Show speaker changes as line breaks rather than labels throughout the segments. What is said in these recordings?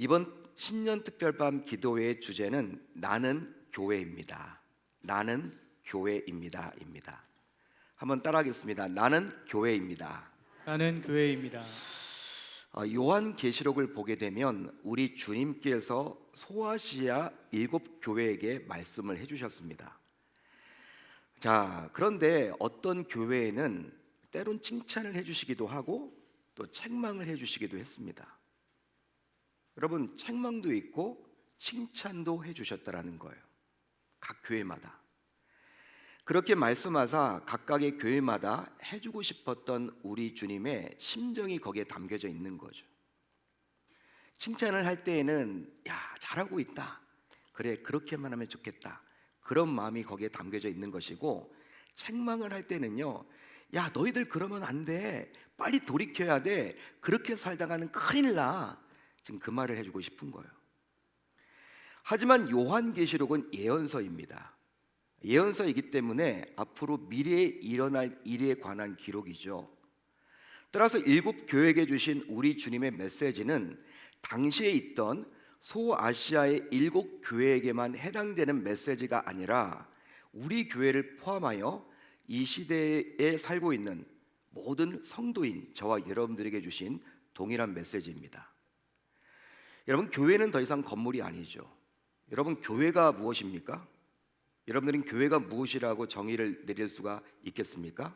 이번 신년 특별밤 기도회의 주제는 나는 교회입니다. 나는 교회입니다. 한번 따라하겠습니다. 나는 교회입니다.
나는 교회입니다.
요한계시록을 보게 되면 우리 주님께서 소아시아 7교회에게 말씀을 해주셨습니다. 자, 그런데 어떤 교회에는 때론 칭찬을 해주시기도 하고 또 책망을 해주시기도 했습니다. 여러분, 책망도 있고 칭찬도 해주셨다라는 거예요. 각 교회마다. 그렇게 말씀하사 각각의 교회마다 해주고 싶었던 우리 주님의 심정이 거기에 담겨져 있는 거죠. 칭찬을 할 때에는 야, 잘하고 있다. 그래, 그렇게만 하면 좋겠다. 그런 마음이 거기에 담겨져 있는 것이고, 책망을 할 때는요, 야, 너희들 그러면 안 돼. 빨리 돌이켜야 돼. 그렇게 살다가는 큰일 나. 지금 그 말을 해주고 싶은 거예요. 하지만 요한계시록은 예언서입니다. 예언서이기 때문에 앞으로 미래에 일어날 일에 관한 기록이죠. 따라서 7교회에게 주신 우리 주님의 메시지는 당시에 있던 소아시아의 7교회에게만 해당되는 메시지가 아니라 우리 교회를 포함하여 이 시대에 살고 있는 모든 성도인 저와 여러분들에게 주신 동일한 메시지입니다. 여러분, 교회는 더 이상 건물이 아니죠. 여러분, 교회가 무엇입니까? 여러분들은 교회가 무엇이라고 정의를 내릴 수가 있겠습니까?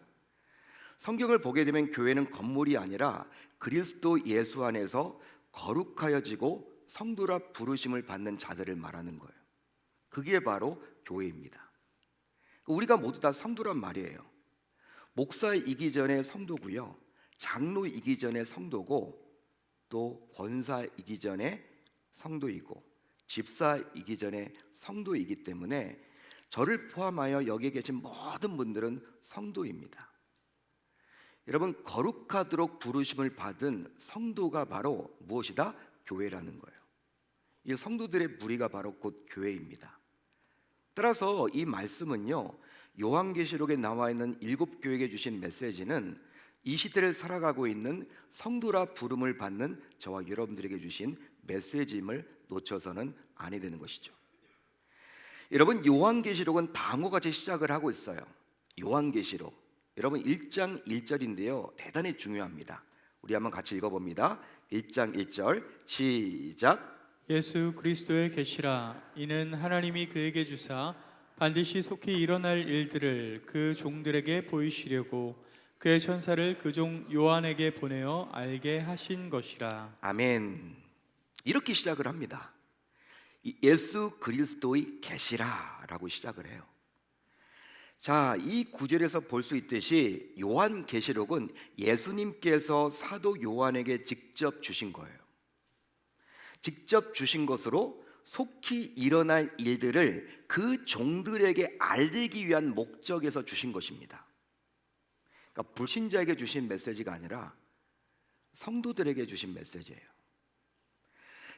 성경을 보게 되면 교회는 건물이 아니라 그리스도 예수 안에서 거룩하여지고 성도라 부르심을 받는 자들을 말하는 거예요. 그게 바로 교회입니다. 우리가 모두 다 성도란 말이에요. 목사이기 전에 성도고요, 장로이기 전에 성도고, 또 권사이기 전에 성도이고, 집사이기 전에 성도이기 때문에 저를 포함하여 여기에 계신 모든 분들은 성도입니다. 여러분, 거룩하도록 부르심을 받은 성도가 바로 무엇이다? 교회라는 거예요. 이 성도들의 무리가 바로 곧 교회입니다. 따라서 이 말씀은요, 요한계시록에 나와 있는 7교회에게 주신 메시지는 이 시대를 살아가고 있는 성도라 부름을 받는 저와 여러분들에게 주신 메시지임을 놓쳐서는 아니 되는 것이죠. 여러분, 요한계시록은 방어같이 시작을 하고 있어요. 요한계시록, 여러분 1장 1절인데요 대단히 중요합니다. 우리 한번 같이 읽어봅니다. 1장 1절 시작.
예수 그리스도의 계시라. 이는 하나님이 그에게 주사 반드시 속히 일어날 일들을 그 종들에게 보이시려고 그의 천사를 그 종 요한에게 보내어 알게 하신 것이라.
아멘. 이렇게 시작을 합니다. 이 예수 그리스도의 계시라라고 시작을 해요. 자, 이 구절에서 볼 수 있듯이 요한계시록은 예수님께서 사도 요한에게 직접 주신 거예요. 직접 주신 것으로 속히 일어날 일들을 그 종들에게 알리기 위한 목적에서 주신 것입니다. 그러니까 불신자에게 주신 메시지가 아니라 성도들에게 주신 메시지예요.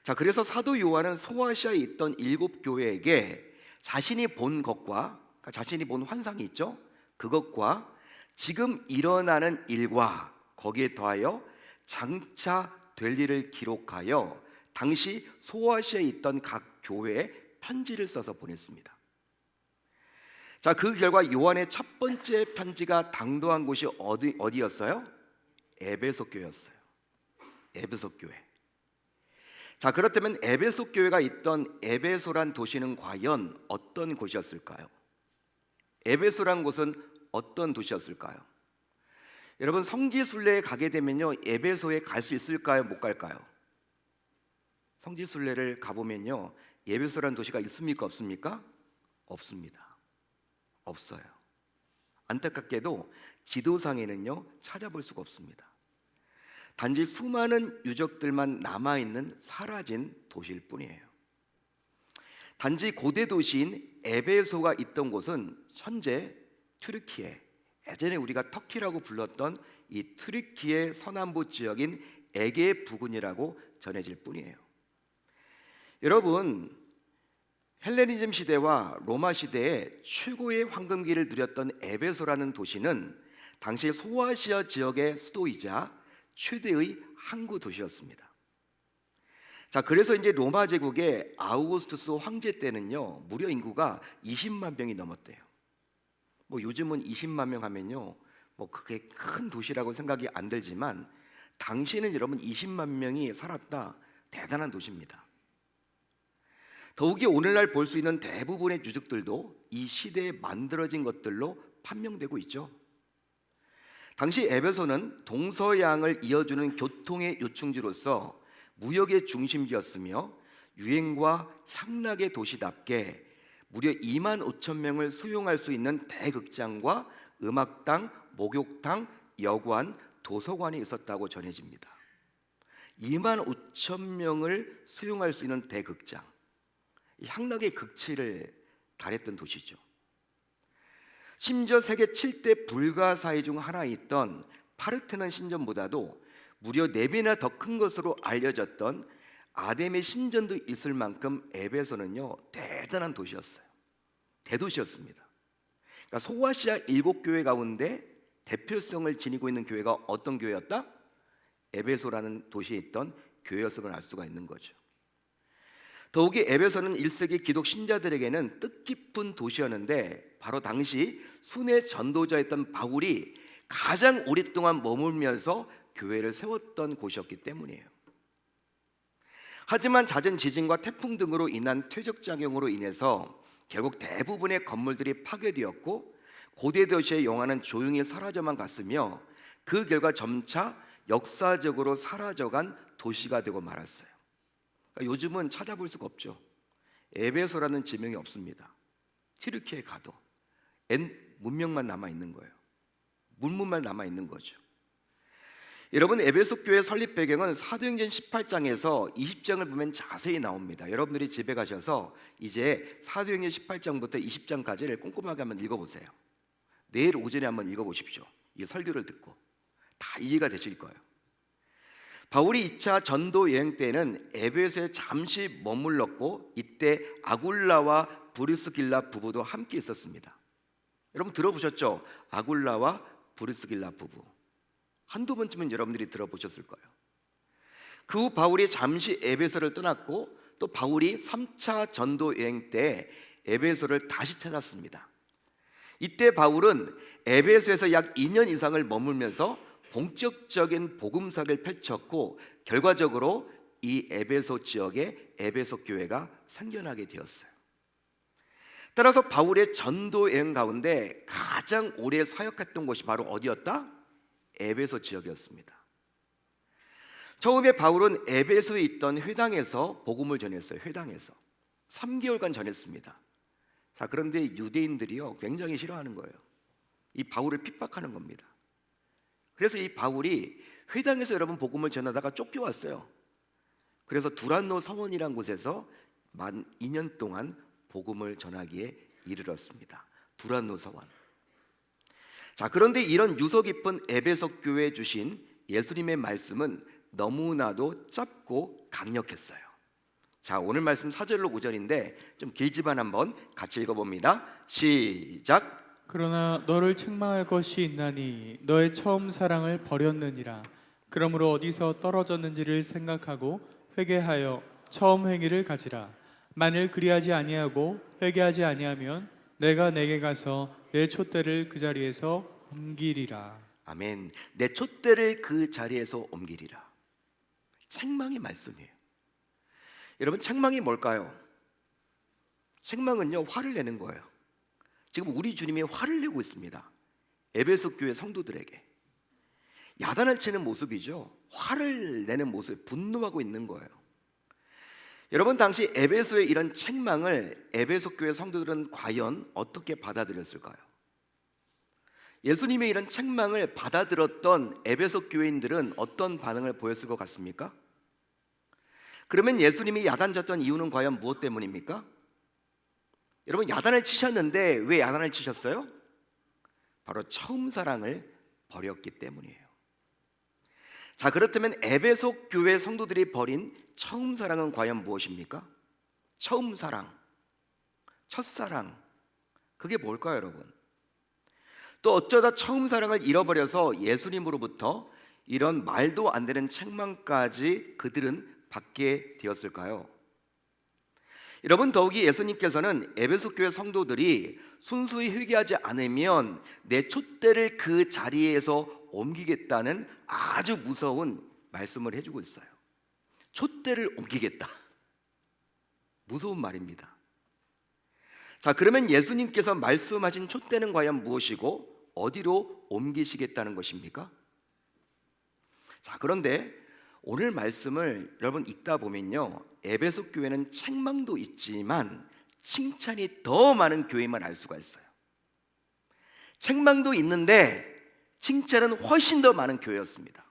자, 그래서 사도 요한은 소아시아에 있던 7교회에게 자신이 본 것과, 그러니까 자신이 본 환상이 있죠. 그것과 지금 일어나는 일과 거기에 더하여 장차 될 일을 기록하여 당시 소아시아에 있던 각 교회에 편지를 써서 보냈습니다. 자, 그 결과 요한의 첫 번째 편지가 당도한 곳이 어디였어요? 에베소 교회였어요. 에베소 교회. 자, 그렇다면 에베소 교회가 있던 에베소란 도시는 과연 어떤 곳이었을까요? 에베소란 곳은 어떤 도시였을까요? 여러분, 성지순례에 가게 되면요, 에베소에 갈 수 있을까요? 못 갈까요? 성지순례를 가보면요, 에베소란 도시가 있습니까? 없습니까? 없습니다. 없어요. 안타깝게도 지도상에는요 찾아볼 수가 없습니다. 단지 수많은 유적들만 남아있는 사라진 도시일 뿐이에요. 단지 고대 도시인 에베소가 있던 곳은 현재 튀르키예, 예전에 우리가 터키라고 불렀던 이 튀르키예 서남부 지역인 에게 부근이라고 전해질 뿐이에요. 여러분, 헬레니즘 시대와 로마 시대에 최고의 황금기를 누렸던 에베소라는 도시는 당시 소아시아 지역의 수도이자 최대의 항구 도시였습니다. 자, 그래서 이제 로마 제국의 아우구스투스 황제 때는요, 무려 인구가 20만 명이 넘었대요. 뭐 요즘은 20만 명 하면요, 뭐 그게 큰 도시라고 생각이 안 들지만 당시에는 여러분 20만 명이 살았다, 대단한 도시입니다. 더욱이 오늘날 볼 수 있는 대부분의 유적들도 이 시대에 만들어진 것들로 판명되고 있죠. 당시 에베소는 동서양을 이어주는 교통의 요충지로서 무역의 중심지였으며 유행과 향락의 도시답게 무려 2만 5천 명을 수용할 수 있는 대극장과 음악당, 목욕탕, 여관, 도서관이 있었다고 전해집니다. 2만 5천 명을 수용할 수 있는 대극장, 향락의 극치를 달했던 도시죠. 심지어 세계 7대 불가사의 중 하나였던 파르테논 신전보다도 무려 4배나 더 큰 것으로 알려졌던 아담의 신전도 있을 만큼 에베소는요, 대단한 도시였어요. 대도시였습니다. 그러니까 소아시아 7교회 가운데 대표성을 지니고 있는 교회가 어떤 교회였다? 에베소라는 도시에 있던 교회였음을 알 수가 있는 거죠. 더욱이 에베소는 1세기 기독 신자들에게는 뜻깊은 도시였는데 바로 당시 순회 전도자였던 바울이 가장 오랫동안 머물면서 교회를 세웠던 곳이었기 때문이에요. 하지만 잦은 지진과 태풍 등으로 인한 퇴적작용으로 인해서 결국 대부분의 건물들이 파괴되었고 고대 도시의 영화는 조용히 사라져만 갔으며 그 결과 점차 역사적으로 사라져간 도시가 되고 말았어요. 그러니까 요즘은 찾아볼 수가 없죠. 에베소라는 지명이 없습니다. 튀르키에 가도 문명만 남아있는 거예요. 문문만 남아있는 거죠. 여러분, 에베소 교회 설립 배경은 사도행전 18장에서 20장을 보면 자세히 나옵니다. 여러분들이 집에 가셔서 이제 사도행전 18장부터 20장까지를 꼼꼼하게 한번 읽어보세요. 내일 오전에 한번 읽어보십시오. 이 설교를 듣고 다 이해가 되실 거예요. 바울이 2차 전도 여행 때는 에베소에 잠시 머물렀고 이때 아굴라와 브리스길라 부부도 함께 있었습니다. 여러분 들어보셨죠? 아굴라와 브리스길라 부부. 한두 번쯤은 여러분들이 들어보셨을 거예요. 그 후 바울이 잠시 에베소를 떠났고 또 바울이 3차 전도 여행 때 에베소를 다시 찾았습니다. 이때 바울은 에베소에서 약 2년 이상을 머물면서 본격적인 복음사를 펼쳤고 결과적으로 이 에베소 지역에 에베소 교회가 생겨나게 되었어요. 따라서 바울의 전도 여행 가운데 가장 오래 사역했던 곳이 바로 어디였다? 에베소 지역이었습니다. 처음에 바울은 에베소에 있던 회당에서 복음을 전했어요. 회당에서 3개월간 전했습니다. 자, 그런데 유대인들이요 굉장히 싫어하는 거예요. 이 바울을 핍박하는 겁니다. 그래서 이 바울이 회당에서 여러분 복음을 전하다가 쫓겨왔어요. 그래서 두란노 성원이라는 곳에서 만 2년 동안 복음을 전하기에 이르렀습니다. 두란노 성원. 자, 그런데 이런 유서 깊은 에베소 교회에 주신 예수님의 말씀은 너무나도 짧고 강력했어요. 자, 오늘 말씀 4절로 5절인데 좀 길지만 한번 같이 읽어봅니다. 시작.
그러나 너를 책망할 것이 있나니 너의 처음 사랑을 버렸느니라. 그러므로 어디서 떨어졌는지를 생각하고 회개하여 처음 행위를 가지라. 만일 그리하지 아니하고 회개하지 아니하면 내가 내게 가서 내 촛대를 그 자리에서 옮기리라.
아멘. 내 촛대를 그 자리에서 옮기리라. 책망의 말씀이에요. 여러분, 책망이 뭘까요? 책망은요 화를 내는 거예요. 지금 우리 주님이 화를 내고 있습니다. 에베소 교회 성도들에게 야단을 치는 모습이죠. 화를 내는 모습, 분노하고 있는 거예요. 여러분, 당시 에베소의 이런 책망을 에베소 교회 성도들은 과연 어떻게 받아들였을까요? 예수님의 이런 책망을 받아들였던 에베소 교회인들은 어떤 반응을 보였을 것 같습니까? 그러면 예수님이 야단쳤던 이유는 과연 무엇 때문입니까? 여러분, 야단을 치셨는데 왜 야단을 치셨어요? 바로 처음 사랑을 버렸기 때문이에요. 자, 그렇다면 에베소 교회 성도들이 버린 처음 사랑은 과연 무엇입니까? 처음 사랑, 첫사랑, 그게 뭘까요, 여러분? 또 어쩌다 처음 사랑을 잃어버려서 예수님으로부터 이런 말도 안 되는 책망까지 그들은 받게 되었을까요? 여러분, 더욱이 예수님께서는 에베소 교회 성도들이 순수히 회개하지 않으면 내 촛대를 그 자리에서 옮기겠다는 아주 무서운 말씀을 해주고 있어요. 촛대를 옮기겠다. 무서운 말입니다. 자, 그러면 예수님께서 말씀하신 촛대는 과연 무엇이고 어디로 옮기시겠다는 것입니까? 자, 그런데 오늘 말씀을 여러분 읽다 보면요, 에베소 교회는 책망도 있지만 칭찬이 더 많은 교회만 알 수가 있어요. 책망도 있는데 칭찬은 훨씬 더 많은 교회였습니다.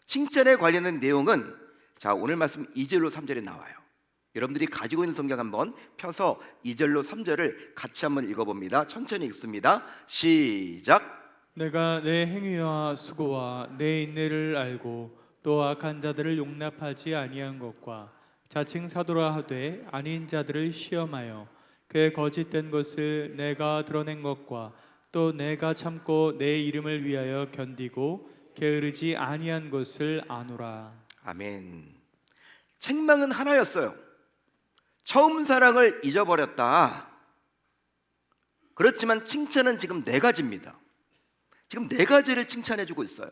칭찬에 관련된 내용은 자, 오늘 말씀 2절로 3절에 나와요. 여러분들이 가지고 있는 성경 한번 펴서 2절로 3절을 같이 한번 읽어봅니다. 천천히 읽습니다. 시작.
내가 내 행위와 수고와 내 인내를 알고 또 악한 자들을 용납하지 아니한 것과 자칭 사도라 하되 아닌 자들을 시험하여 그의 거짓된 것을 내가 드러낸 것과 또 내가 참고 내 이름을 위하여 견디고 게으르지 아니한 것을 아노라.
아멘. 책망은 하나였어요. 처음 사랑을 잊어버렸다. 그렇지만 칭찬은 지금 네 가지입니다. 지금 네 가지를 칭찬해주고 있어요.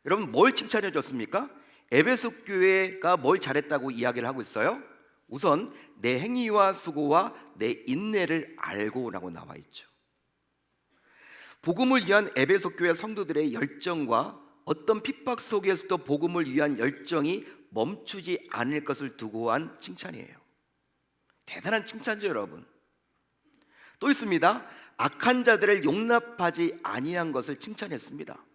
여러분, 뭘 칭찬해줬습니까? 에베소 교회가 뭘 잘했다고 이야기를 하고 있어요? 우선 내 행위와 수고와 내 인내를 알고 라고 나와 있죠. 복음을 위한 에베소 교회 성도들의 열정과 어떤 핍박 속에서도 복음을 위한 열정이 멈추지 않을 것을 두고 한 칭찬이에요. 대단한 칭찬이죠, 여러분. 또 있습니다. 악한 자들을 용납하지 아니한 것을 칭찬했습니다.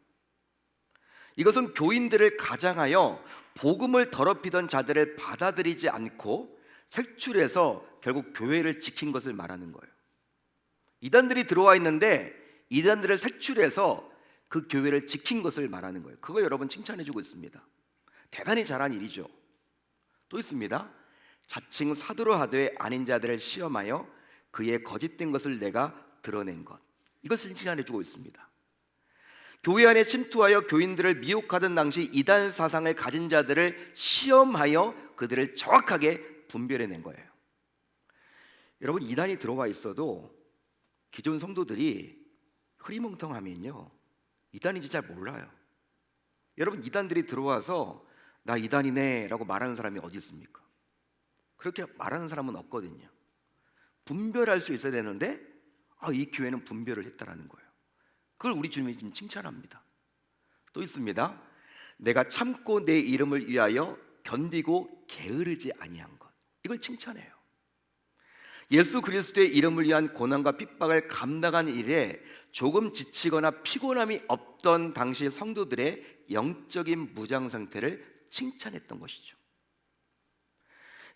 이것은 교인들을 가장하여 복음을 더럽히던 자들을 받아들이지 않고 색출해서 결국 교회를 지킨 것을 말하는 거예요. 이단들이 들어와 있는데 이단들을 색출해서 그 교회를 지킨 것을 말하는 거예요. 그거 여러분 칭찬해주고 있습니다. 대단히 잘한 일이죠. 또 있습니다. 자칭 사도로 하되 아닌 자들을 시험하여 그의 거짓된 것을 내가 드러낸 것, 이것을 칭찬해주고 있습니다. 교회 안에 침투하여 교인들을 미혹하던 당시 이단 사상을 가진 자들을 시험하여 그들을 정확하게 분별해낸 거예요. 여러분, 이단이 들어와 있어도 기존 성도들이 흐리멍텅하면요, 이단인지 잘 몰라요. 여러분, 이단들이 들어와서 나 이단이네 라고 말하는 사람이 어디 있습니까? 그렇게 말하는 사람은 없거든요. 분별할 수 있어야 되는데 이 교회는 분별을 했다라는 거예요. 그걸 우리 주님이 지금 칭찬합니다. 또 있습니다. 내가 참고 내 이름을 위하여 견디고 게으르지 아니한 것, 이걸 칭찬해요. 예수 그리스도의 이름을 위한 고난과 핍박을 감당한 일에 조금 지치거나 피곤함이 없던 당시 성도들의 영적인 무장 상태를 칭찬했던 것이죠.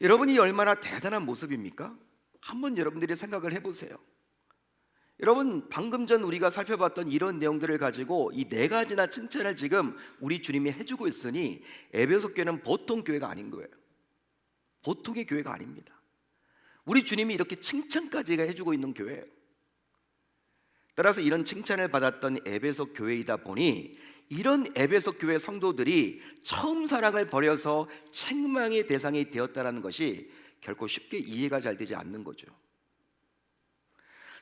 여러분이 얼마나 대단한 모습입니까? 한번 여러분들이 생각을 해보세요. 여러분, 방금 전 우리가 살펴봤던 이런 내용들을 가지고 이 네 가지나 칭찬을 지금 우리 주님이 해주고 있으니 에베소 교회는 보통 교회가 아닌 거예요. 보통의 교회가 아닙니다. 우리 주님이 이렇게 칭찬까지 해주고 있는 교회예요. 따라서 이런 칭찬을 받았던 에베소 교회이다 보니 이런 에베소 교회 성도들이 처음 사랑을 버려서 책망의 대상이 되었다는 것이 결코 쉽게 이해가 잘 되지 않는 거죠.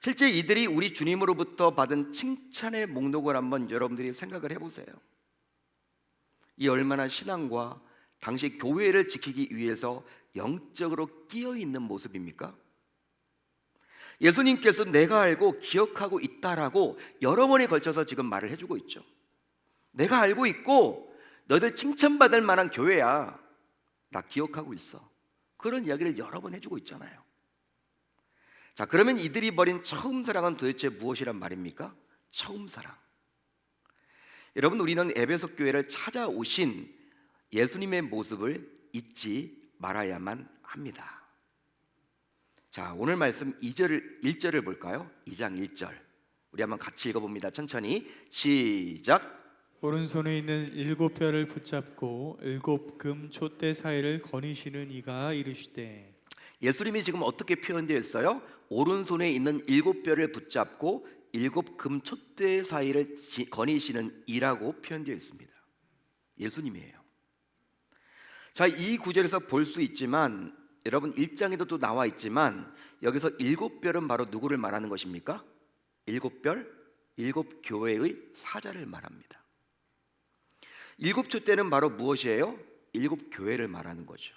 실제 이들이 우리 주님으로부터 받은 칭찬의 목록을 한번 여러분들이 생각을 해보세요. 이 얼마나 신앙과 당시 교회를 지키기 위해서 영적으로 끼어있는 모습입니까? 예수님께서 내가 알고 기억하고 있다라고 여러 번에 걸쳐서 지금 말을 해주고 있죠. 내가 알고 있고 너희들 칭찬받을 만한 교회야, 나 기억하고 있어, 그런 이야기를 여러 번 해주고 있잖아요. 자, 그러면 이들이 버린 처음 사랑은 도대체 무엇이란 말입니까? 처음 사랑. 여러분, 우리는 에베소 교회를 찾아오신 예수님의 모습을 잊지 말아야만 합니다. 자, 오늘 말씀 1절을 볼까요? 2장 1절 우리 한번 같이 읽어봅니다. 천천히 시작.
오른손에 있는 7뼈를 붙잡고 7금 촛대 사이를 거니시는 이가 이르시되.
예수님이 지금 어떻게 표현되어 있어요? 오른손에 있는 7뼈를 붙잡고 7금 촛대 사이를 거니시는 이라고 표현되어 있습니다. 예수님이에요. 자, 이 구절에서 볼 수 있지만 여러분 1장에도 또 나와 있지만 여기서 7별은 바로 누구를 말하는 것입니까? 7별, 7교회의 사자를 말합니다. 7촛대는 바로 무엇이에요? 7교회를 말하는 거죠.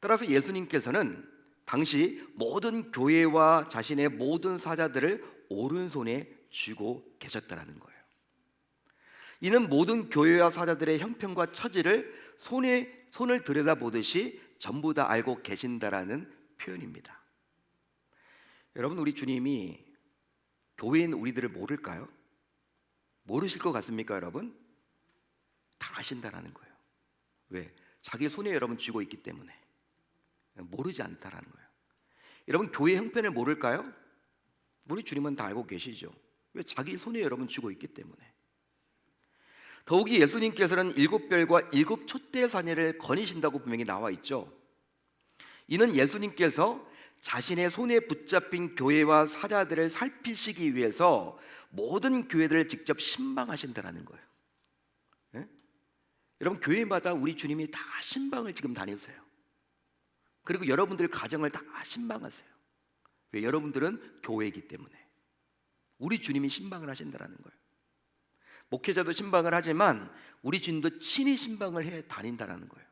따라서 예수님께서는 당시 모든 교회와 자신의 모든 사자들을 오른손에 쥐고 계셨다는 거예요. 이는 모든 교회와 사자들의 형편과 처지를 손을 들여다보듯이 전부 다 알고 계신다라는 표현입니다. 여러분, 우리 주님이 교회인 우리들을 모를까요? 모르실 것 같습니까, 여러분? 다 아신다라는 거예요. 왜? 자기 손에 여러분 쥐고 있기 때문에. 모르지 않다라는 거예요. 여러분, 교회 형편을 모를까요? 우리 주님은 다 알고 계시죠. 왜? 자기 손에 여러분 쥐고 있기 때문에. 더욱이 예수님께서는 7별과 7촛대 사내를 거니신다고 분명히 나와 있죠. 이는 예수님께서 자신의 손에 붙잡힌 교회와 사자들을 살피시기 위해서 모든 교회들을 직접 신방하신다는 거예요. 네? 여러분, 교회마다 우리 주님이 다 신방을 지금 다니세요. 그리고 여러분들 가정을 다 신방하세요. 왜? 여러분들은 교회이기 때문에. 우리 주님이 신방을 하신다는 거예요. 목회자도 신방을 하지만 우리 주님도 친히 신방을 해 다닌다는 거예요.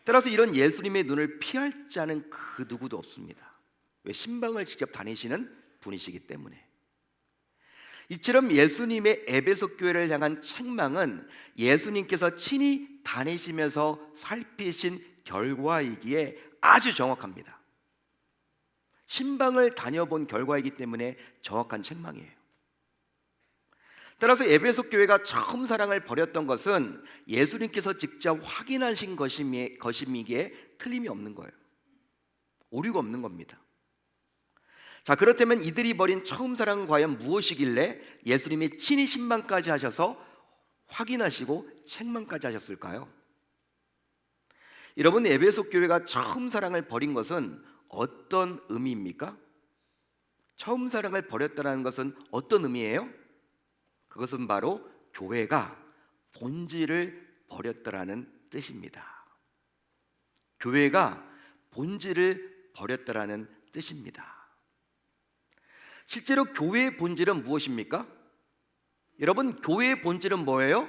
따라서 이런 예수님의 눈을 피할 자는 그 누구도 없습니다. 왜? 신방을 직접 다니시는 분이시기 때문에. 이처럼 예수님의 에베소 교회를 향한 책망은 예수님께서 친히 다니시면서 살피신 결과이기에 아주 정확합니다. 신방을 다녀본 결과이기 때문에 정확한 책망이에요. 따라서 에베소 교회가 처음 사랑을 버렸던 것은 예수님께서 직접 확인하신 것임이기에 틀림이 없는 거예요. 오류가 없는 겁니다. 자, 그렇다면 이들이 버린 처음 사랑은 과연 무엇이길래 예수님이 친히 신방까지 하셔서 확인하시고 책망까지 하셨을까요? 여러분, 에베소 교회가 처음 사랑을 버린 것은 어떤 의미입니까? 처음 사랑을 버렸다는 것은 어떤 의미예요? 그것은 바로 교회가 본질을 버렸다라는 뜻입니다. 교회가 본질을 버렸다라는 뜻입니다. 실제로 교회의 본질은 무엇입니까? 여러분, 교회의 본질은 뭐예요?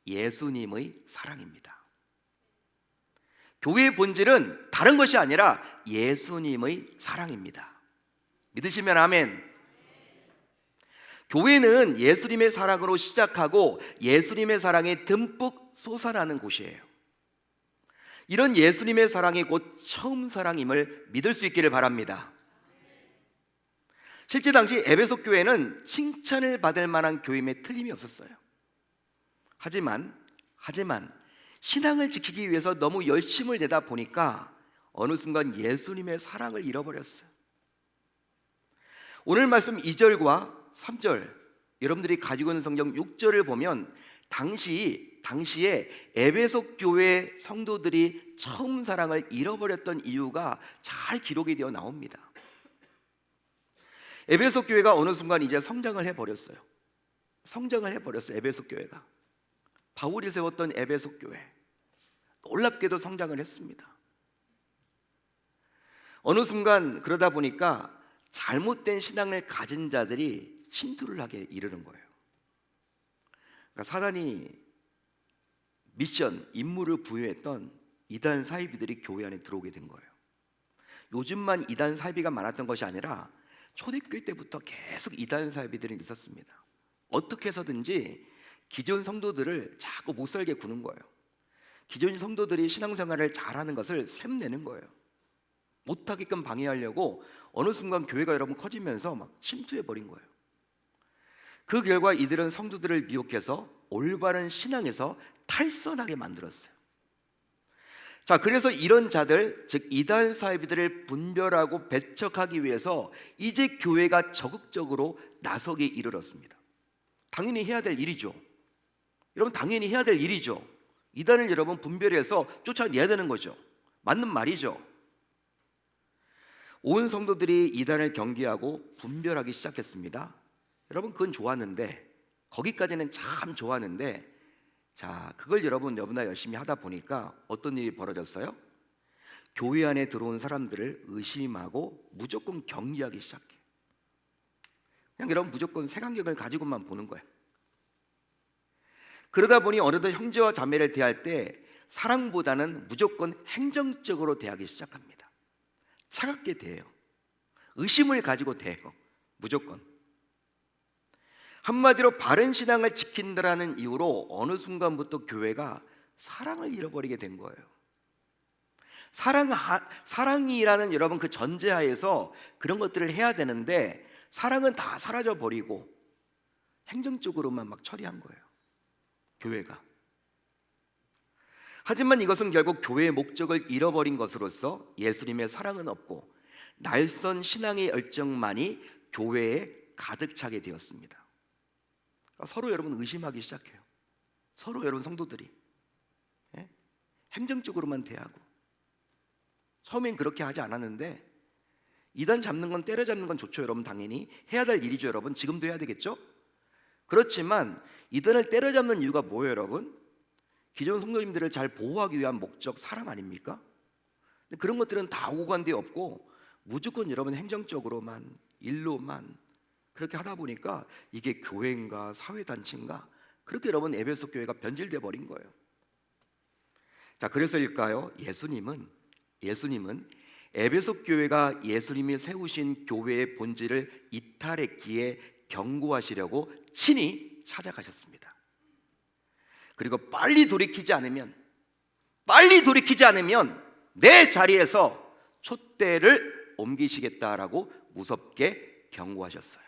예수님의 사랑입니다. 교회의 본질은 다른 것이 아니라 예수님의 사랑입니다. 믿으시면 아멘. 교회는 예수님의 사랑으로 시작하고 예수님의 사랑이 듬뿍 솟아나는 곳이에요. 이런 예수님의 사랑이 곧 처음 사랑임을 믿을 수 있기를 바랍니다. 실제 당시 에베소 교회는 칭찬을 받을 만한 교임에 틀림이 없었어요. 하지만 신앙을 지키기 위해서 너무 열심을 내다 보니까 어느 순간 예수님의 사랑을 잃어버렸어요. 오늘 말씀 2절과 3절, 여러분들이 가지고 있는 성경 6절을 보면 당시에 에베소 교회 성도들이 처음 사랑을 잃어버렸던 이유가 잘 기록이 되어 나옵니다. 에베소 교회가 어느 순간 이제 성장을 해버렸어요. 에베소 교회가. 바울이 세웠던 에베소 교회, 놀랍게도 성장을 했습니다. 어느 순간 그러다 보니까 잘못된 신앙을 가진 자들이 침투를 하게 이르는 거예요. 그러니까 사단이 임무를 부여했던 이단 사이비들이 교회 안에 들어오게 된 거예요. 요즘만 이단 사이비가 많았던 것이 아니라 초대교회 때부터 계속 이단 사이비들이 있었습니다. 어떻게 해서든지 기존 성도들을 자꾸 못 살게 구는 거예요. 기존 성도들이 신앙생활을 잘하는 것을 샘내는 거예요. 못하게끔 방해하려고 어느 순간 교회가 여러분 커지면서 막 침투해버린 거예요. 그 결과 이들은 성도들을 미혹해서 올바른 신앙에서 탈선하게 만들었어요. 자, 그래서 이런 자들, 즉 이단 사이비들을 분별하고 배척하기 위해서 이제 교회가 적극적으로 나서기 이르렀습니다. 당연히 해야 될 일이죠. 여러분, 당연히 해야 될 일이죠. 이단을 여러분 분별해서 쫓아내야 되는 거죠. 맞는 말이죠. 온 성도들이 이단을 경계하고 분별하기 시작했습니다. 여러분, 그건 좋았는데, 거기까지는 참 좋았는데, 자, 그걸 너무나 열심히 하다 보니까 어떤 일이 벌어졌어요? 교회 안에 들어온 사람들을 의심하고 무조건 격리하기 시작해. 그냥 여러분 무조건 색안경을 가지고만 보는 거예요. 그러다 보니 어느덧 형제와 자매를 대할 때 사랑보다는 무조건 행정적으로 대하기 시작합니다. 차갑게 대해요. 의심을 가지고 대해요. 무조건. 한마디로 바른 신앙을 지킨다라는 이유로 어느 순간부터 교회가 사랑을 잃어버리게 된 거예요. 사랑이라는 여러분 그 전제하에서 그런 것들을 해야 되는데 사랑은 다 사라져 버리고 행정적으로만 막 처리한 거예요. 교회가. 하지만 이것은 결국 교회의 목적을 잃어버린 것으로서 예수님의 사랑은 없고 날선 신앙의 열정만이 교회에 가득 차게 되었습니다. 그러니까 서로 여러분 의심하기 시작해요. 서로 여러분 성도들이 행정적으로만 대하고. 처음엔 그렇게 하지 않았는데 이단 잡는 건 때려잡는 건 좋죠. 여러분 당연히 해야 될 일이죠. 여러분 지금도 해야 되겠죠. 그렇지만 이단을 때려잡는 이유가 뭐예요? 여러분 기존 성도님들을 잘 보호하기 위한 목적 사랑 아닙니까? 근데 그런 것들은 다 오고 간 데 없고 무조건 여러분 행정적으로만 일로만 그렇게 하다 보니까 이게 교회인가 사회단체인가 그렇게 여러분 에베소 교회가 변질돼 버린 거예요. 자, 그래서일까요? 예수님은 에베소 교회가 예수님이 세우신 교회의 본질을 이탈했기에 경고하시려고 친히 찾아가셨습니다. 그리고 빨리 돌이키지 않으면 내 자리에서 촛대를 옮기시겠다라고 무섭게 경고하셨어요.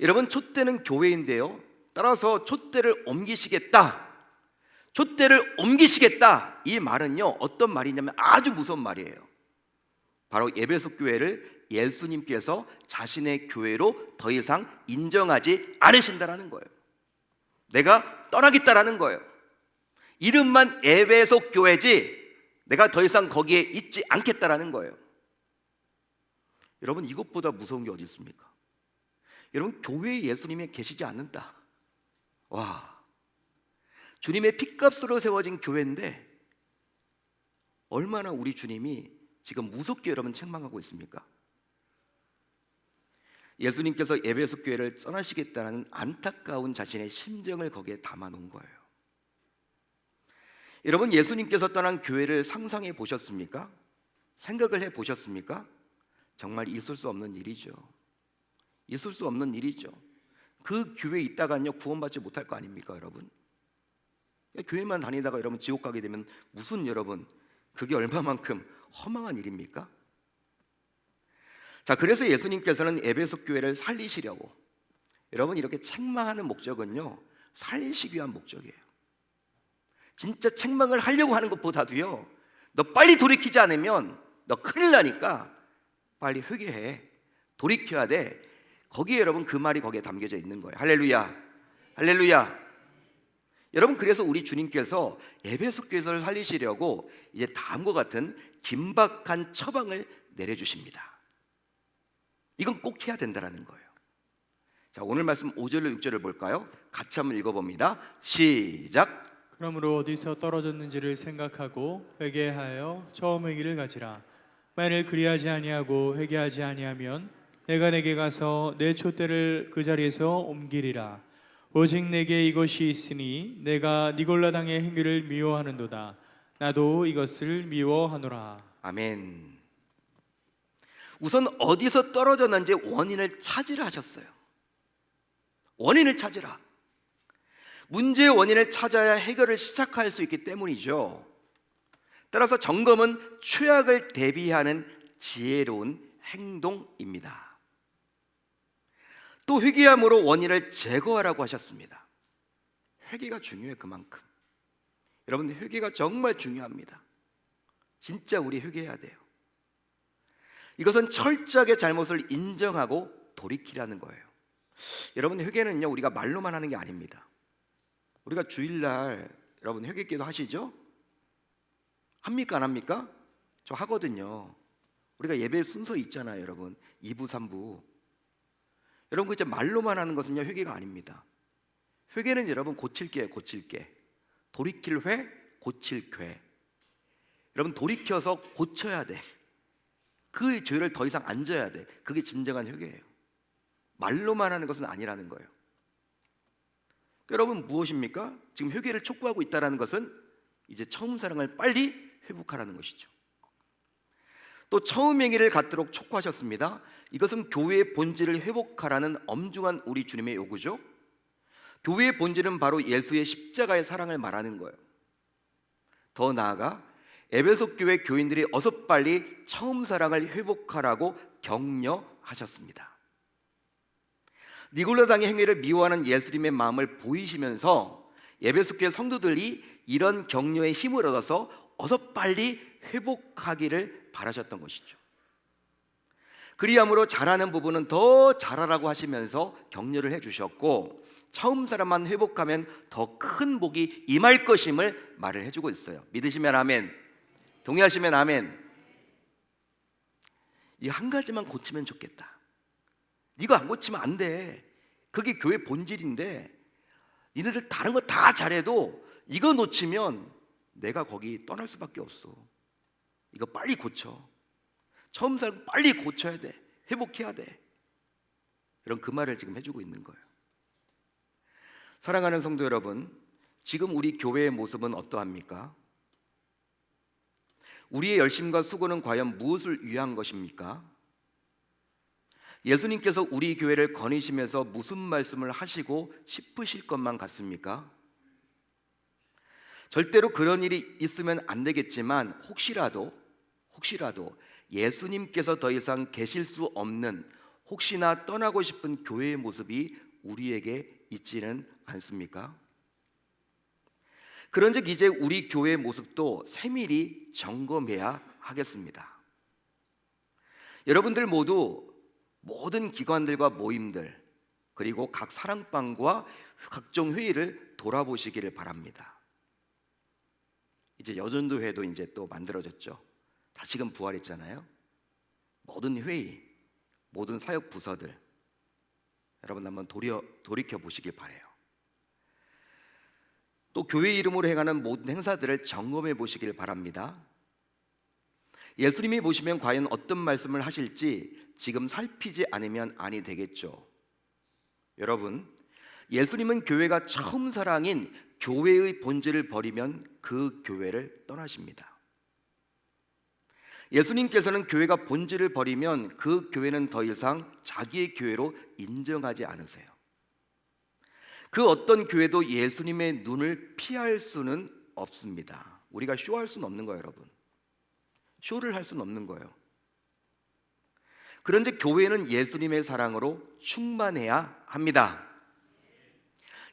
여러분 촛대는 교회인데요. 따라서 촛대를 옮기시겠다 이 말은요 어떤 말이냐면 아주 무서운 말이에요. 바로 에베소 교회를 예수님께서 자신의 교회로 더 이상 인정하지 않으신다라는 거예요. 내가 떠나겠다라는 거예요. 이름만 에베소 교회지 내가 더 이상 거기에 있지 않겠다라는 거예요. 여러분 이것보다 무서운 게 어디 있습니까? 여러분 교회에 예수님이 계시지 않는다. 와, 주님의 핏값으로 세워진 교회인데 얼마나 우리 주님이 지금 무섭게 여러분 책망하고 있습니까? 예수님께서 에베소 교회를 떠나시겠다는 안타까운 자신의 심정을 거기에 담아놓은 거예요. 여러분 예수님께서 떠난 교회를 상상해 보셨습니까? 생각을 해 보셨습니까? 정말 있을 수 없는 일이죠. 있을 수 없는 일이죠. 그 교회에 있다가요 구원받지 못할 거 아닙니까 여러분? 교회만 다니다가 여러분 지옥 가게 되면 무슨 여러분 그게 얼마만큼 허망한 일입니까? 자, 그래서 예수님께서는 에베소 교회를 살리시려고 여러분 이렇게 책망하는 목적은요 살리시기 위한 목적이에요. 진짜 책망을 하려고 하는 것보다도요 너 빨리 돌이키지 않으면 너 큰일 나니까 빨리 회개해 돌이켜야 돼. 거기에 여러분 그 말이 거기에 담겨져 있는 거예요. 할렐루야 할렐루야. 여러분 그래서 우리 주님께서 에베소 교회를 살리시려고 이제 다음과 같은 긴박한 처방을 내려주십니다. 이건 꼭 해야 된다는 거예요. 자, 오늘 말씀 5절로 6절을 볼까요? 같이 한번 읽어봅니다. 시작.
그러므로 어디서 떨어졌는지를 생각하고 회개하여 처음의 길을 가지라. 만일 그리하지 아니하고 회개하지 아니하면 내가 내게 가서 내 촛대를 그 자리에서 옮기리라. 오직 내게 이것이 있으니 내가 니골라당의 행위를 미워하는도다. 나도 이것을 미워하노라.
아멘. 우선 어디서 떨어졌는지 원인을 찾으라 하셨어요. 원인을 찾으라. 문제의 원인을 찾아야 해결을 시작할 수 있기 때문이죠. 따라서 점검은 최악을 대비하는 지혜로운 행동입니다. 또 회개함으로 원인을 제거하라고 하셨습니다. 회개가 중요해요. 그만큼 여러분 회개가 정말 중요합니다. 진짜 우리 회개해야 돼요. 이것은 철저하게 잘못을 인정하고 돌이키라는 거예요. 여러분 회개는요 우리가 말로만 하는 게 아닙니다. 우리가 주일날 여러분 회개기도 하시죠? 합니까 안 합니까? 저 하거든요. 우리가 예배 순서 있잖아요 여러분. 2부 3부. 여러분 그 이제 말로만 하는 것은요 회개가 아닙니다. 회개는 여러분 고칠 게 고칠 게. 돌이킬 회, 고칠 궤. 여러분 돌이켜서 고쳐야 돼. 그 죄를 더 이상 안 져야 돼. 그게 진정한 회개예요. 말로만 하는 것은 아니라는 거예요. 여러분 무엇입니까? 지금 회개를 촉구하고 있다는 것은 이제 처음 사랑을 빨리 회복하라는 것이죠. 또 처음 행위를 갖도록 촉구하셨습니다. 이것은 교회의 본질을 회복하라는 엄중한 우리 주님의 요구죠. 교회의 본질은 바로 예수의 십자가의 사랑을 말하는 거예요. 더 나아가 에베소 교회 교인들이 어서 빨리 처음 사랑을 회복하라고 격려하셨습니다. 니골라당의 행위를 미워하는 예수님의 마음을 보이시면서 에베소 교회 성도들이 이런 격려의 힘을 얻어서 어서 빨리 회복하기를 바라셨던 것이죠. 그리함으로 잘하는 부분은 더 잘하라고 하시면서 격려를 해주셨고, 처음 사람만 회복하면 더 큰 복이 임할 것임을 말을 해주고 있어요. 믿으시면 아멘, 동의하시면 아멘. 이 한 가지만 고치면 좋겠다. 이거 안 고치면 안 돼. 그게 교회 본질인데 니네들 다른 거 다 잘해도 이거 놓치면 내가 거기 떠날 수밖에 없어. 이거 빨리 고쳐. 처음 사람 빨리 고쳐야 돼. 회복해야 돼. 이런 그 말을 지금 해주고 있는 거예요. 사랑하는 성도 여러분, 지금 우리 교회의 모습은 어떠합니까? 우리의 열심과 수고는 과연 무엇을 위한 것입니까? 예수님께서 우리 교회를 거니시면서 무슨 말씀을 하시고 싶으실 것만 같습니까? 절대로 그런 일이 있으면 안 되겠지만 혹시라도 예수님께서 더 이상 계실 수 없는, 혹시나 떠나고 싶은 교회의 모습이 우리에게 있지는 않습니까? 그런즉 이제 우리 교회의 모습도 세밀히 점검해야 하겠습니다. 여러분들 모두 모든 기관들과 모임들, 그리고 각 사랑방과 각종 회의를 돌아보시기를 바랍니다. 이제 여전도회도 이제 또 만들어졌죠. 다시금 부활했잖아요. 모든 회의, 모든 사역 부서들, 여러분 한번 돌이켜 보시길 바라요. 또 교회 이름으로 행하는 모든 행사들을 점검해 보시길 바랍니다. 예수님이 보시면 과연 어떤 말씀을 하실지 지금 살피지 않으면 아니 되겠죠. 여러분, 예수님은 교회가 처음 사랑인 교회의 본질을 버리면 그 교회를 떠나십니다. 예수님께서는 교회가 본질을 버리면 그 교회는 더 이상 자기의 교회로 인정하지 않으세요. 그 어떤 교회도 예수님의 눈을 피할 수는 없습니다. 우리가 쇼할 수는 없는 거예요, 여러분. 쇼를 할 수는 없는 거예요. 그런데 교회는 예수님의 사랑으로 충만해야 합니다.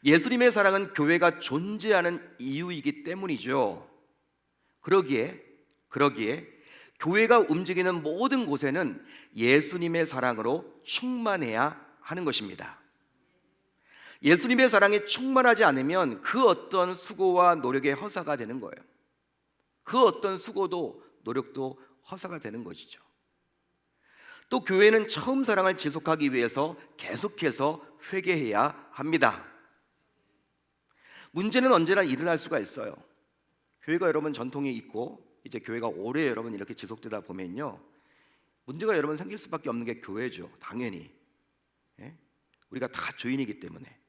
예수님의 사랑은 교회가 존재하는 이유이기 때문이죠. 그러기에 교회가 움직이는 모든 곳에는 예수님의 사랑으로 충만해야 하는 것입니다. 예수님의 사랑에 충만하지 않으면 그 어떤 수고와 노력의 허사가 되는 거예요. 그 어떤 수고도 노력도 허사가 되는 것이죠. 또 교회는 처음 사랑을 지속하기 위해서 계속해서 회개해야 합니다. 문제는 언제나 일어날 수가 있어요. 교회가 여러분 전통이 있고 이제 교회가 오래 여러분 이렇게 지속되다 보면요, 문제가 여러분 생길 수밖에 없는 게 교회죠. 당연히. 우리가 다 죄인이기 때문에,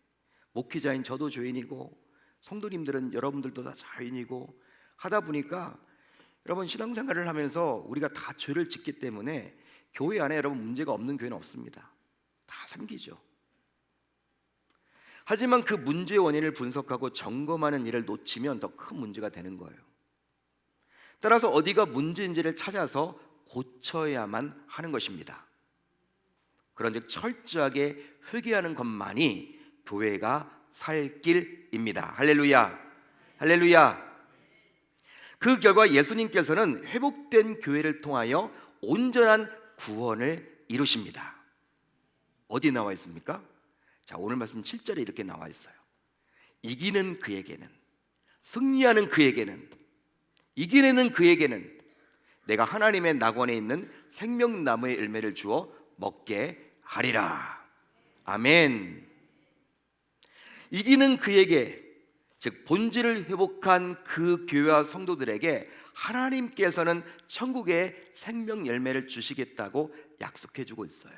목회자인 저도 죄인이고 성도님들은 여러분들도 다 죄인이고 하다 보니까 여러분 신앙생활을 하면서 우리가 다 죄를 짓기 때문에 교회 안에 여러분 문제가 없는 교회는 없습니다. 다 생기죠. 하지만 그 문제의 원인을 분석하고 점검하는 일을 놓치면 더 큰 문제가 되는 거예요. 따라서 어디가 문제인지를 찾아서 고쳐야만 하는 것입니다. 그런즉 철저하게 회개하는 것만이 교회가 살 길입니다. 할렐루야, 할렐루야. 그 결과 예수님께서는 회복된 교회를 통하여 온전한 구원을 이루십니다. 어디 나와 있습니까? 자, 오늘 말씀 7절에 이렇게 나와 있어요. 이기는 그에게는, 승리하는 그에게는, 이기는 그에게는 내가 하나님의 낙원에 있는 생명나무의 열매를 주어 먹게 하리라. 아멘. 이기는 그에게, 즉 본질을 회복한 그 교회와 성도들에게 하나님께서는 천국의 생명 열매를 주시겠다고 약속해 주고 있어요.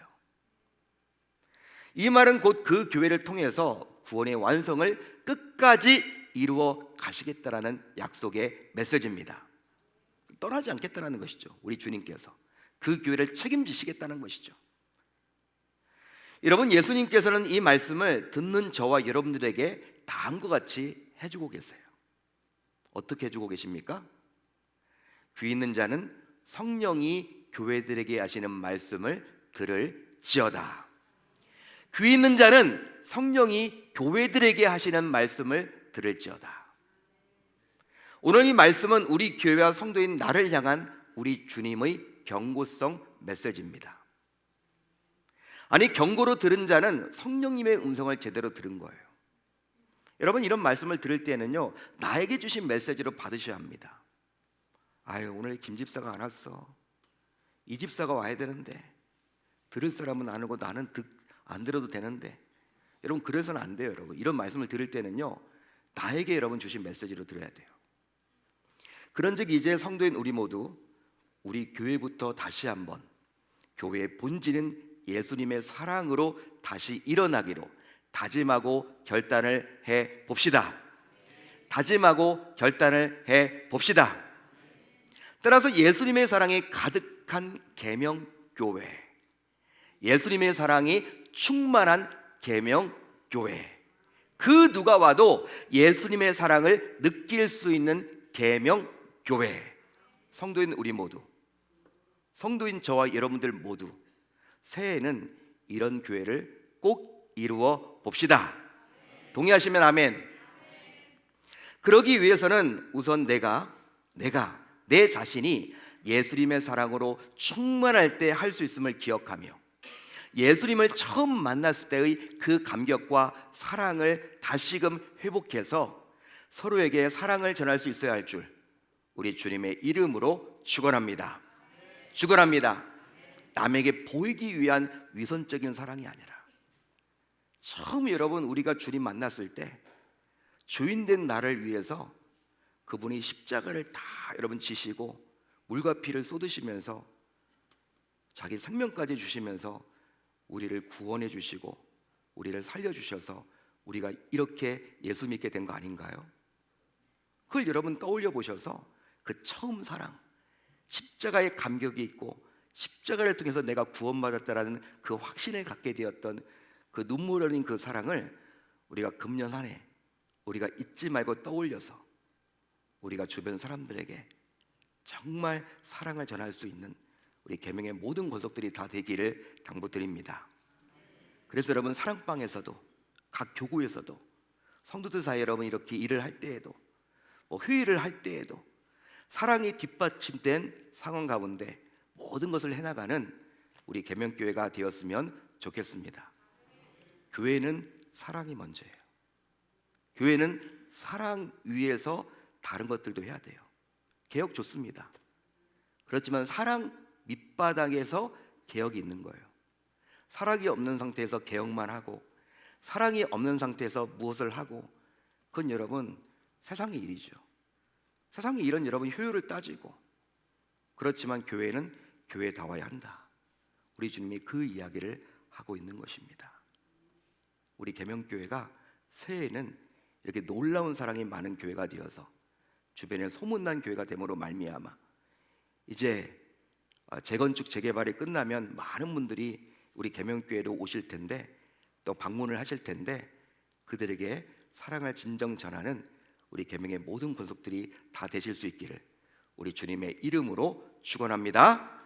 이 말은 곧 그 교회를 통해서 구원의 완성을 끝까지 이루어 가시겠다라는 약속의 메시지입니다. 떠나지 않겠다는 것이죠. 우리 주님께서 그 교회를 책임지시겠다는 것이죠. 여러분, 예수님께서는 이 말씀을 듣는 저와 여러분들에게 다음과 같이 해주고 계세요. 어떻게 해주고 계십니까? 귀 있는 자는 성령이 교회들에게 하시는 말씀을 들을지어다. 귀 있는 자는 성령이 교회들에게 하시는 말씀을 들을지어다. 오늘 이 말씀은 우리 교회와 성도인 나를 향한 우리 주님의 경고성 메시지입니다. 아니, 경고로 들은 자는 성령님의 음성을 제대로 들은 거예요. 여러분, 이런 말씀을 들을 때는요, 나에게 주신 메시지로 받으셔야 합니다. 아유, 오늘 김 집사가 안 왔어. 이 집사가 와야 되는데, 들을 사람은 안 오고 나는 안 들어도 되는데. 여러분, 그래서는 안 돼요. 여러분, 이런 말씀을 들을 때는요, 나에게 여러분 주신 메시지로 들어야 돼요. 그런즉 이제 성도인 우리 모두 우리 교회부터 다시 한번 교회의 본질은 예수님의 사랑으로 다시 일어나기로 다짐하고 결단을 해 봅시다. 다짐하고 결단을 해 봅시다. 따라서 예수님의 사랑이 가득한 계명교회, 예수님의 사랑이 충만한 계명교회, 그 누가 와도 예수님의 사랑을 느낄 수 있는 계명교회, 성도인 우리 모두, 성도인 저와 여러분들 모두 새해에는 이런 교회를 꼭 이루어 봅시다. 동의하시면 아멘. 그러기 위해서는 우선 내가 내 자신이 예수님의 사랑으로 충만할 때 할 수 있음을 기억하며 예수님을 처음 만났을 때의 그 감격과 사랑을 다시금 회복해서 서로에게 사랑을 전할 수 있어야 할 줄 우리 주님의 이름으로 축원합니다. 축원합니다. 남에게 보이기 위한 위선적인 사랑이 아니라 처음 여러분 우리가 주님 만났을 때 주인된 나를 위해서 그분이 십자가를 다 여러분 지시고 물과 피를 쏟으시면서 자기 생명까지 주시면서 우리를 구원해 주시고 우리를 살려 주셔서 우리가 이렇게 예수 믿게 된 거 아닌가요? 그걸 여러분 떠올려 보셔서 그 처음 사랑, 십자가의 감격이 있고 십자가를 통해서 내가 구원받았다라는 그 확신을 갖게 되었던 그 눈물 흘린 그 사랑을 우리가 금년 한 해 우리가 잊지 말고 떠올려서 우리가 주변 사람들에게 정말 사랑을 전할 수 있는 우리 계명의 모든 권속들이 다 되기를 당부드립니다. 그래서 여러분, 사랑방에서도 각 교구에서도 성도들 사이에 여러분 이렇게 일을 할 때에도 회의를 할 때에도 사랑이 뒷받침된 상황 가운데 모든 것을 해나가는 우리 계명교회가 되었으면 좋겠습니다. 교회는 사랑이 먼저예요. 교회는 사랑 위에서 다른 것들도 해야 돼요. 개혁 좋습니다. 그렇지만 사랑 밑바닥에서 개혁이 있는 거예요. 사랑이 없는 상태에서 개혁만 하고 사랑이 없는 상태에서 무엇을 하고 그건 여러분 세상의 일이죠. 세상의 일은 여러분 효율을 따지고 그렇지만 교회는 교회다워야 한다. 우리 주님이 그 이야기를 하고 있는 것입니다. 우리 계명교회가 새해에는 이렇게 놀라운 사랑이 많은 교회가 되어서 주변에 소문난 교회가 됨으로 말미암아 이제 재건축 재개발이 끝나면 많은 분들이 우리 계명교회로 오실 텐데 또 방문을 하실 텐데 그들에게 사랑을 진정 전하는 우리 계명의 모든 권속들이 다 되실 수 있기를 우리 주님의 이름으로 축원합니다.